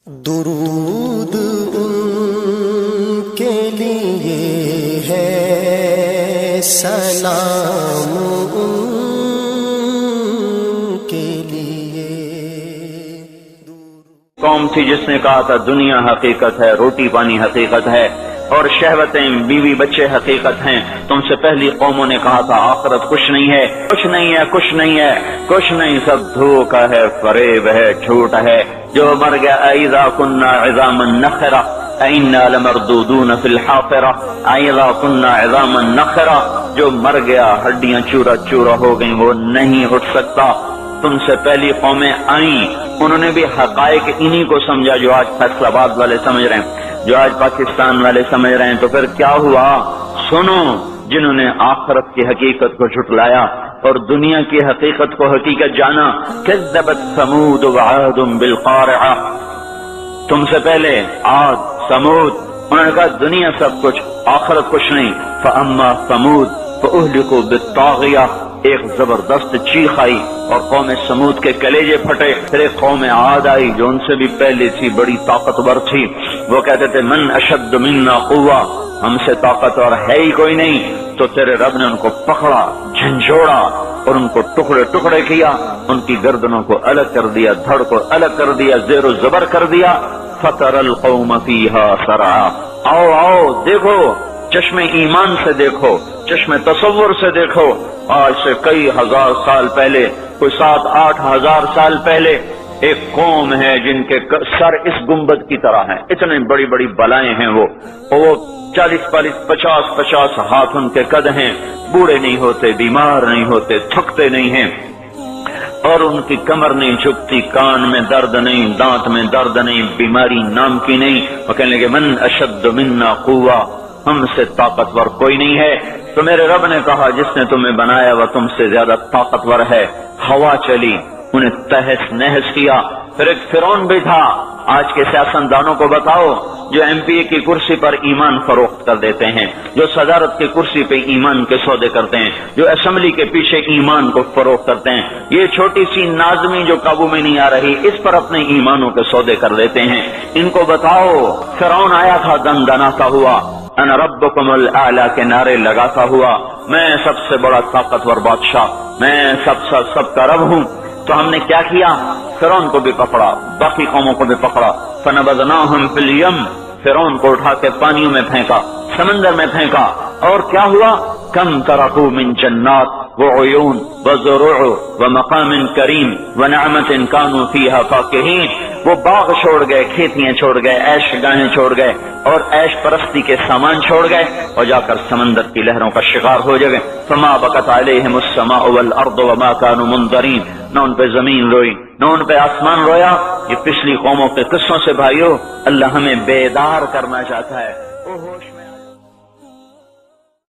درود ان کے لیے ہے، سلام ان کے لیے۔ قوم تھی جس نے کہا تھا دنیا حقیقت ہے، روٹی پانی حقیقت ہے، اور شہوتیں بیوی بچے حقیقت ہیں۔ تم سے پہلی قوموں نے کہا تھا آخرت کچھ نہیں ہے، کچھ نہیں ہے، کچھ نہیں ہے، کچھ نہیں، سب دھوکا ہے، فریب ہے، جھوٹ ہے۔ جو مر گیا اذا كنا عظاما نخرا انا لمردودون في الحافرة اذا كنا عظاما نخرا، جو مر گیا ہڈیاں چورا چورا ہو گئیں وہ نہیں اٹھ سکتا۔ تم سے پہلی قومیں آئیں، انہوں نے بھی حقائق انہی کو سمجھا جو آج فیصل آباد والے سمجھ رہے ہیں، جو آج پاکستان والے سمجھ رہے ہیں۔ تو پھر کیا ہوا؟ سنو، جنہوں نے آخرت کی حقیقت کو جھٹلایا اور دنیا کی حقیقت کو حقیقت جانا۔ کذبت ثمود وعاد بالقارعہ، تم سے پہلے عاد ثمود، انہوں نے کہا دنیا سب کچھ، آخرت کچھ نہیں۔ فاما ثمود فاہلکوا بالطاغیہ، ایک زبردست چیخ آئی اور قوم سمود کے کلیجے پھٹے۔ پھر ایک قوم عاد آئی جو ان سے بھی پہلے تھی، بڑی طاقتور تھی۔ وہ کہتے تھے من اشد منا قوہ، ہم سے طاقتور ہے ہی کوئی نہیں۔ تو تیرے رب نے ان کو پکڑا، جھنجھوڑا اور ان کو ٹکڑے ٹکڑے کیا، ان کی گردنوں کو الگ کر دیا، دھڑ کو الگ کر دیا، زیر و زبر کر دیا۔ فتر القوم فیہا سرعا، آؤ آؤ دیکھو، چشم ایمان سے دیکھو، چشم تصور سے دیکھو۔ آج سے کئی ہزار سال پہلے، کوئی 7-8 ہزار سال پہلے، ایک قوم ہے جن کے سر اس گنبد کی طرح ہیں، اتنے بڑی بڑی بلائیں ہیں وہ 40-40 50-50 ہاتھ ان کے قد ہیں، بوڑھے نہیں ہوتے، بیمار نہیں ہوتے، تھکتے نہیں ہیں، اور ان کی کمر نہیں جھکتی، کان میں درد نہیں، دانت میں درد نہیں، بیماری نام کی نہیں۔ وہ کہنے لگے من اشد منا قوہ، ہم سے طاقتور کوئی نہیں ہے۔ تو میرے رب نے کہا جس نے تمہیں بنایا وہ تم سے زیادہ طاقتور ہے۔ ہوا چلی، انہیں تہس نہس کیا۔ پھر ایک فرعون بھی تھا۔ آج کے سیاستدانوں کو بتاؤ جو ایم پی اے کی کرسی پر ایمان فروخت کر دیتے ہیں، جو صدارت کی کرسی پہ ایمان کے سودے کرتے ہیں، جو اسمبلی کے پیچھے ایمان کو فروخت کرتے ہیں، یہ چھوٹی سی نازمی جو قابو میں نہیں آ رہی، اس پر اپنے ایمانوں کے سودے کر دیتے ہیں۔ ان کو بتاؤ فرعون آیا تھا دن دناتا ہوا، انا ربکم الاعلی کے نعرے لگاتا ہوا، میں سب سے بڑا طاقتور بادشاہ، میں سب کا رب ہوں۔ تو ہم نے کیا کیا؟ فرعون کو بھی پکڑا، باقی قوموں کو بھی پکڑا۔ فنبذناہم فی الیم، فرعون کو اٹھا کے پانیوں میں پھینکا، سمندر میں پھینکا، اور کیا ہوا؟ کم ترکوا من جنات وعیون وزروع ومقام کریم ونعمت کانوا فیہا فاکہین، وہ باغ چھوڑ گئے، کھیتیاں چھوڑ گئے، عیش گاہیں چھوڑ گئے، اور عیش پرستی کے سامان چھوڑ گئے، اور جا کر سمندر کی لہروں کا شکار ہو گئے۔ فما بکت علیہم السماء والارض وما کانوا منظرین، نہ ان پہ زمین روئی نہ ان پہ آسمان رویا۔ یہ پچھلی قوموں کے قصوں سے بھائیو اللہ ہمیں بیدار کرنا چاہتا ہے۔